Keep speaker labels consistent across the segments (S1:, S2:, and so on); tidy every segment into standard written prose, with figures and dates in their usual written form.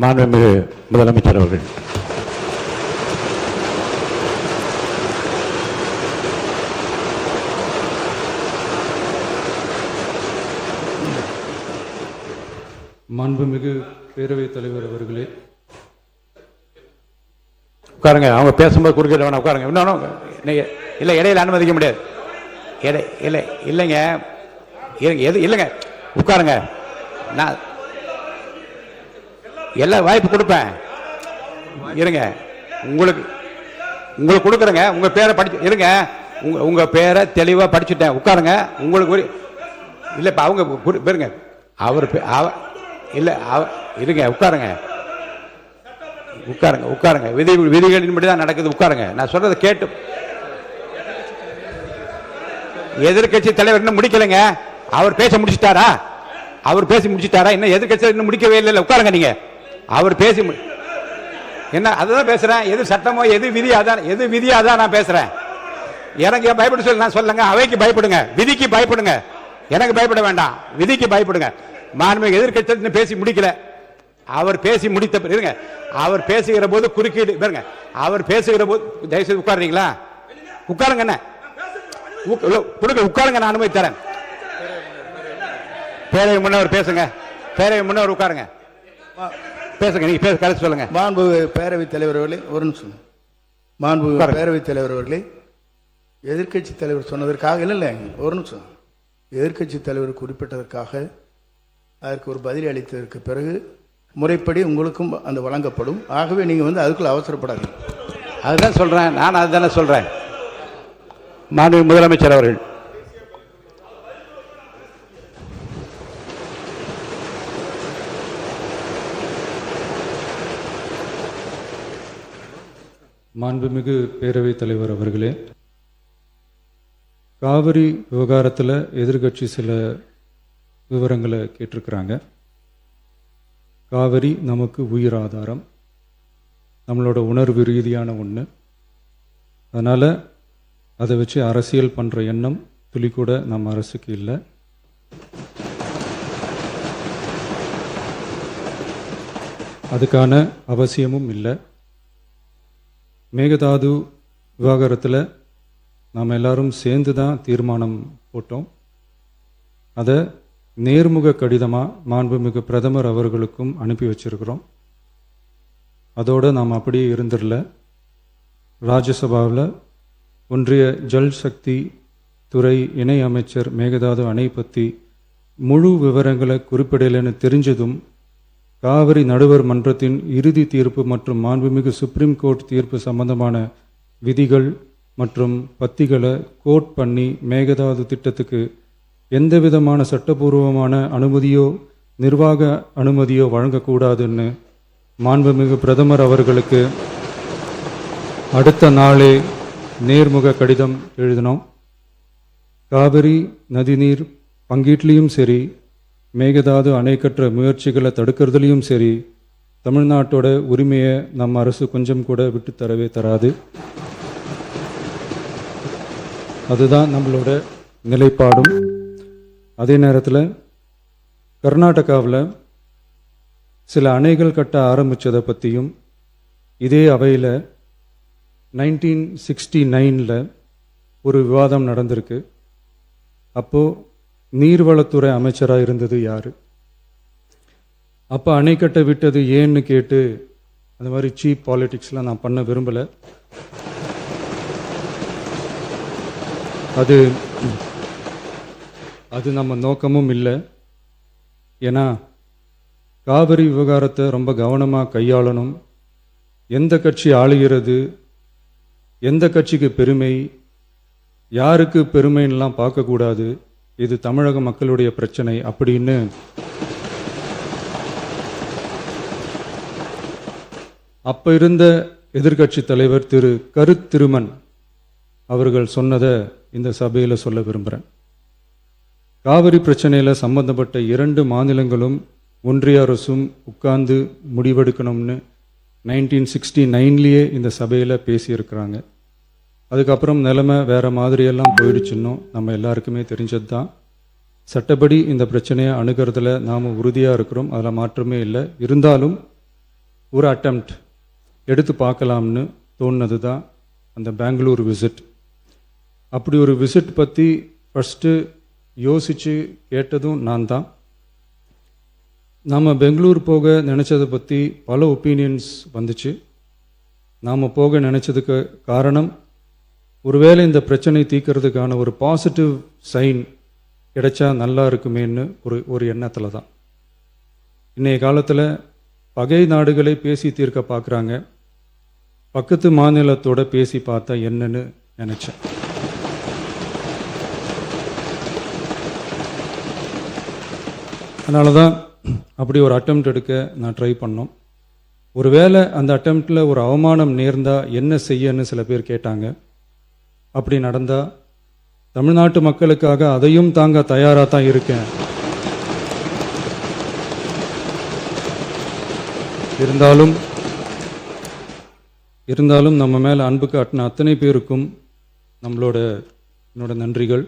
S1: மாண்புமிகு முதலமைச்சர் அவர்கள்.
S2: மாண்புமிகு பேரவைத் தலைவர் அவர்களே,
S1: உட்காருங்க. அவங்க பேசும்போது குறுக்கிட வேணாம், உட்காருங்க. இன்னொன்று இல்லை, இடையில அனுமதிக்க முடியாது. இல்லைங்க, இல்லைங்க, உட்காருங்க. நான் எல்லா வாய்ப்பு கொடுப்பேன். இருங்க, உங்களுக்கு கொடுக்குறேங்க. உங்க பேரை படிச்சு இருங்க. உங்க பேரை தெளிவாக படிச்சுட்டேன். உட்காருங்க. உங்களுக்கு இல்லை, இப்போ அவங்க பேருங்க. அவர் இல்லை, இருங்க, உட்காருங்க. உட்காருங்க. விதிகளின்படி தான் நடக்குது. உட்காருங்க. நான் சொல்றதை கேட்டு. எதிர்கட்சி தலைவர் இன்னும் முடிக்கலைங்க. அவர் பேச முடிச்சிட்டாரா? இன்னும் எதிர்கட்சி இன்னும் முடிக்கவே இல்லை. உட்காருங்க. நீங்க அவர் பேசி என்ன அதுதான் பேசுறேன். எது சட்டமோ எது விதியா தான் நான் பேசுறேன். எனக்கு பயப்பட சொல்லி நான் சொல்லுங்க. அவைக்கு பயப்படுங்க, விதிக்கு பயப்படுங்க. எனக்கு பயப்பட வேண்டாம், விதிக்கு பயப்படுங்க. மாண்புமிகு எதிர்கட்சி பேசி முடிக்கல. அவர் பேசி முடித்த இருங்க. அவர் பேசுகிற போது குறுக்கீடு பாருங்க. அவர் பேசுகிற போது தயவுசெய்து உட்காருறீங்களா? உட்காருங்க. என்ன உட்காருங்க, நான் அனுமதி தரேன். பேரவை முன்னவர் பேசுங்க. பேரவை முன்னவர் உட்காருங்க. பேசுங்க. நீங்க பேச கருத்து சொல்லுங்க.
S3: மாண்பு பேரவைத் தலைவர் அவர்களே, ஒரு நிமிஷம். மாண்பு பேரவைத் தலைவர் அவர்களே, எதிர்கட்சி தலைவர் சொன்னதற்காக இல்லை, ஒரு நிமிஷம். எதிர்கட்சி தலைவர் குறிப்பிட்டதற்காக அதற்கு ஒரு பதில் அளித்ததற்கு பிறகு முறைப்படி உங்களுக்கும் அந்த வழங்கப்படும். ஆகவே நீங்கள் அதுக்குள்ள அவசரப்படாதீங்க.
S1: அதுதான் சொல்றேன். நான் அதுதானே சொல்றேன். மாண்புமிகு முதலமைச்சர் அவர்கள்.
S2: மாண்புமிகு பேரவைத் தலைவர் அவர்களே, காவிரி விவகாரத்தில் எதிர்கட்சி சில விவரங்களை கேட்டிருக்கிறாங்க. காவிரி நமக்கு உயிர் ஆதாரம், நம்மளோட உணர்வு ரீதியான ஒன்று. அதனால் அதை வச்சு அரசியல் பண்ணுற எண்ணம் துளி கூட நம்ம அரசுக்கு இல்லை. அதுக்கான அவசியமும் இல்லை. மேகதாது விவகாரத்தில் நாம் எல்லாரும் சேர்ந்து தான் தீர்மானம் போட்டோம். அதை நேர்முக கடிதமாக மாண்புமிகு பிரதமர் அவர்களுக்கும் அனுப்பி வச்சிருக்கிறோம். அதோடு நாம் அப்படியே இருந்துடல. ராஜ்யசபாவில் ஒன்றிய ஜல் சக்தி துறை இணை அமைச்சர் மேகதாது அணை பற்றி முழு விவரங்களை குறிப்பிடலைன்னு தெரிஞ்சதும் காவிரி நடுவர் மன்றத்தின் இறுதி தீர்ப்பு மற்றும் மாண்புமிகு சுப்ரீம் கோர்ட் தீர்ப்பு சம்பந்தமான விதிகள் மற்றும் பத்திகளை கோட் பண்ணி மேகதாது திட்டத்துக்கு எந்த விதமான சட்டபூர்வமான அனுமதியோ நிர்வாக அனுமதியோ வழங்கக்கூடாதுன்னு மாண்புமிகு பிரதமர் அவர்களுக்கு அடுத்த நாளே நேர்முக கடிதம் எழுதினோம். காவிரி நதிநீர் பங்கீட்லேயும் சரி, மேகதாது அணை கட்டுற முயற்சிகளை தடுக்கிறதுலையும் சரி, தமிழ்நாட்டோட உரிமையை நம்ம அரசு கொஞ்சம் கூட விட்டு தரவே தராது. அதுதான் நம்மளோட நிலைப்பாடும். அதே நேரத்தில் கர்நாடகாவில் சில அணைகள் கட்ட ஆரம்பித்ததை பற்றியும் இதே அவையில் 1969 ஒரு விவாதம் நடந்திருக்கு. அப்போது நீர்வளத்துறை அமைச்சராக இருந்தது யார்? அப்போ அணை கட்ட விட்டது ஏன்னு கேட்டு அந்த மாதிரி சீப் பாலிட்டிக்ஸ்லாம் நான் பண்ண விரும்பலை. அது நம்ம நோக்கமும் இல்லை. ஏன்னா காவிரி விவகாரத்தை ரொம்ப கவனமாக கையாளணும். எந்த கட்சி ஆளுகிறது, எந்த கட்சிக்கு பெருமை, யாருக்கு பெருமைன்னெலாம் பார்க்கக்கூடாது. இது தமிழக மக்களுடைய பிரச்சனை அப்படின்னு அப்போ இருந்த எதிர்கட்சி தலைவர் திரு கருத்திருமன் அவர்கள் சொன்னதை இந்த சபையில் சொல்ல விரும்புகிறேன். காவிரி பிரச்சனையில் சம்பந்தப்பட்ட 2 மாநிலங்களும் ஒன்றிய அரசும் உட்கார்ந்து முடிவெடுக்கணும்னு 1969 இந்த சபையில் பேசியிருக்கிறாங்க. அதுக்கப்புறம் நிலைமை வேறு மாதிரியெல்லாம் போயிடுச்சுன்னும் நம்ம எல்லாருக்குமே தெரிஞ்சது தான். சட்டப்படி இந்த பிரச்சனையை அணுகிறதுல நாம் உறுதியாக இருக்கிறோம், அதில் மாற்றமே இல்லை. இருந்தாலும் ஒரு அட்டெம்ப்ட் எடுத்து பார்க்கலாம்னு தோணுனது தான் அந்த பெங்களூர் விசிட். அப்படி ஒரு விசிட் பற்றி ஃபஸ்ட்டு யோசித்து கேட்டதும் நான் தான். நாம் பெங்களூர் போக நினச்சதை பற்றி பல ஒப்பீனியன்ஸ் வந்துச்சு. நாம் போக நினச்சதுக்கு காரணம், ஒருவேளை இந்த பிரச்சனை தீர்க்கறதுக்கான ஒரு பாசிட்டிவ் சைன் கிடைச்சா நல்லா இருக்குமேன்னு ஒரு எண்ணத்தில் தான். இன்றைய காலத்தில் பகை நாடுகளை பேசி தீர்க்க பார்க்குறாங்க, பக்கத்து மாநிலத்தோட பேசி பார்த்தா என்னன்னு நினச்சேன். அதனால தான் அப்படி ஒரு அட்டெம்ப்ட் எடுக்க நான் ட்ரை பண்ணோம். ஒருவேளை அந்த அட்டெம்ப்டில் ஒரு அவமானம் நேர்ந்தால் என்ன செய்யன்னு சில பேர் கேட்டாங்க. அப்படி நடந்தால் தமிழ்நாட்டு மக்களுக்காக அதையும் தாங்க தயாராக தான் இருக்கேன். இருந்தாலும் நம்ம மேலே அன்பு காட்டின அத்தனை பேருக்கும் என்னோட நன்றிகள்.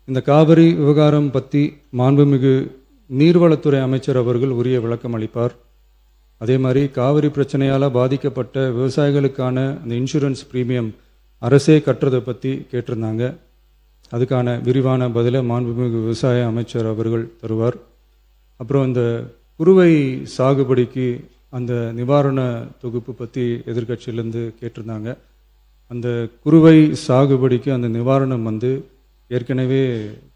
S2: இந்த காவிரி விவகாரம் பற்றி மாண்புமிகு நீர்வளத்துறை அமைச்சர் அவர்கள் உரிய விளக்கம் அளிப்பார். அதே மாதிரி காவிரி பிரச்சனையால் பாதிக்கப்பட்ட விவசாயிகளுக்கான அந்த இன்சூரன்ஸ் ப்ரீமியம் அரசே கட்டுறதை பற்றி கேட்டிருந்தாங்க. அதுக்கான விரிவான பதிலை மாண்புமிகு விவசாய அமைச்சர் அவர்கள் தருவார். அப்புறம் இந்த குறுவை சாகுபடிக்கு அந்த நிவாரண தொகுப்பு பற்றி எதிர்க்கட்சியிலேருந்து கேட்டிருந்தாங்க. அந்த குறுவை சாகுபடிக்கு அந்த நிவாரணம் ஏற்கனவே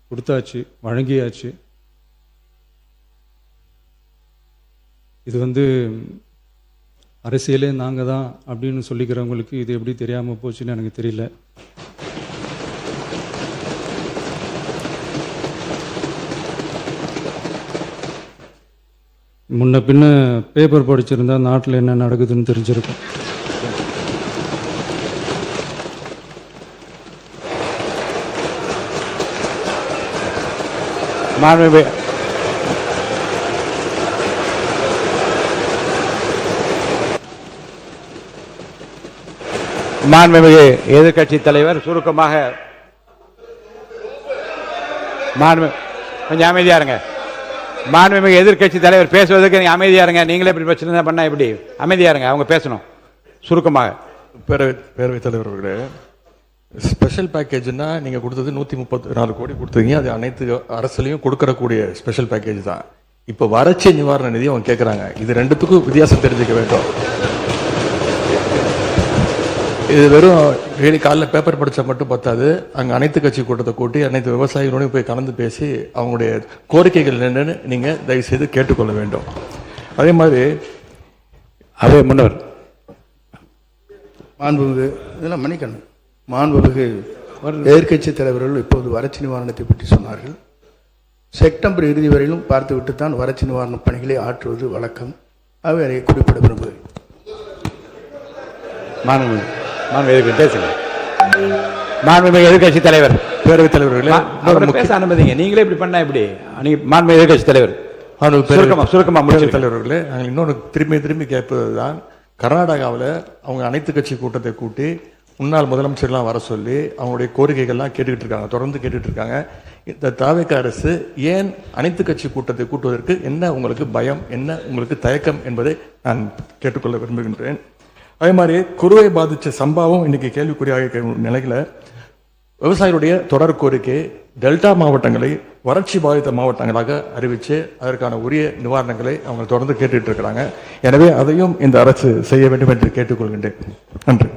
S2: கொடுத்தாச்சு, வழங்கியாச்சு. இது அரசியலே நாங்கள் தான் அப்படின்னு சொல்லிக்கிறவங்களுக்கு இது எப்படி தெரியாமல் போச்சுன்னு எனக்கு தெரியல. முன்ன பின்ன பேப்பர் படிச்சிருந்தா நாட்டில் என்ன நடக்குதுன்னு தெரிஞ்சிருக்கும்.
S1: மாண்புமிகு எதிர்க்கட்சி தலைவர் சுருக்கமாக, கொஞ்சம் அமைதியா இருங்க. மாண்புமிகு எதிர்க்கட்சி தலைவர் பேசுவதற்கு நீங்க அமைதியா இருங்க. நீங்களே இப்படி பிரச்சனை பண்ணா எப்படி? அமைதியா இருங்க, அவங்க பேசணும் சுருக்கமாக.
S4: பேரவைத் தலைவர் அவர்களே, ஸ்பெஷல் பேக்கேஜ்னா நீங்கள் கொடுத்தது 134 கோடி கொடுத்தீங்க. அது அனைத்து அரசுலையும் கொடுக்கறக்கூடிய ஸ்பெஷல் பேக்கேஜ் தான். இப்போ வறட்சி நிவாரண நிதி அவங்க கேட்குறாங்க. இது ரெண்டுத்துக்கும் வித்தியாசம் தெரிஞ்சுக்க வேண்டும். இது வெறும் டெய்லி காலைல பேப்பர் படித்தா மட்டும் பத்தாது. அங்கே அனைத்து கட்சி கூட்டத்தை கூட்டி அனைத்து விவசாயிகளோடையும் போய் கலந்து பேசி அவங்களுடைய கோரிக்கைகள் என்னென்னு நீங்கள் தயவுசெய்து கேட்டுக்கொள்ள வேண்டும். அதே மாதிரி
S1: முன்னவர்
S3: மாண்புமிகு இதெல்லாம் மன்னிக்கணும். மாண்புமிகு எதிர்க்கட்சி தலைவர்கள் இப்போது வறட்சி நிவாரணத்தை பற்றி சொன்னார்கள். செப்டம்பர் இறுதி வரையிலும் பார்த்துவிட்டு தான் வறட்சி நிவாரண பணிகளை ஆற்றுவது வழக்கம். அவை அதை குறிப்பிட விரும்புகிறேன்.
S1: மாண்புமிகு எதிர்க்கட்சி தலைவர், பேரவைத் தலைவர்களே, பேச அனுமதிங்க. நீங்களே இப்படி பண்ணா எப்படி? மாண்புமிகு எதிர்க்கட்சி தலைவர் சுருக்கமா முடிச்சு.
S4: தலைவர்களே, நாங்கள் இன்னொன்று திரும்பி கேட்பது தான், கர்நாடகாவில் அவங்க அனைத்து கட்சி கூட்டத்தை கூட்டி முன்னாள் முதலமைச்சர்லாம் வர சொல்லி அவங்களுடைய கோரிக்கைகள்லாம் கேட்டுக்கிட்டு இருக்காங்க, தொடர்ந்து கேட்டுட்டு இருக்காங்க. இந்த தாவேக அரசு ஏன் அனைத்து கட்சி கூட்டத்தை கூட்டுவதற்கு என்ன உங்களுக்கு பயம், என்ன உங்களுக்கு தயக்கம் என்பதை நான் கேட்டுக்கொள்ள விரும்புகின்றேன். அதே மாதிரி குறுவை பாதித்த சம்பவம் இன்னைக்கு கேள்விக்குறியாக நிலையில விவசாயிகளுடைய தொடர் கோரிக்கை டெல்டா மாவட்டங்களை வறட்சி பாதித்த மாவட்டங்களாக அறிவித்து அதற்கான உரிய நிவாரணங்களை அவங்க தொடர்ந்து கேட்டுட்டு இருக்கிறாங்க. எனவே அதையும் இந்த அரசு செய்ய வேண்டும் என்று கேட்டுக்கொள்கின்றேன். நன்றி.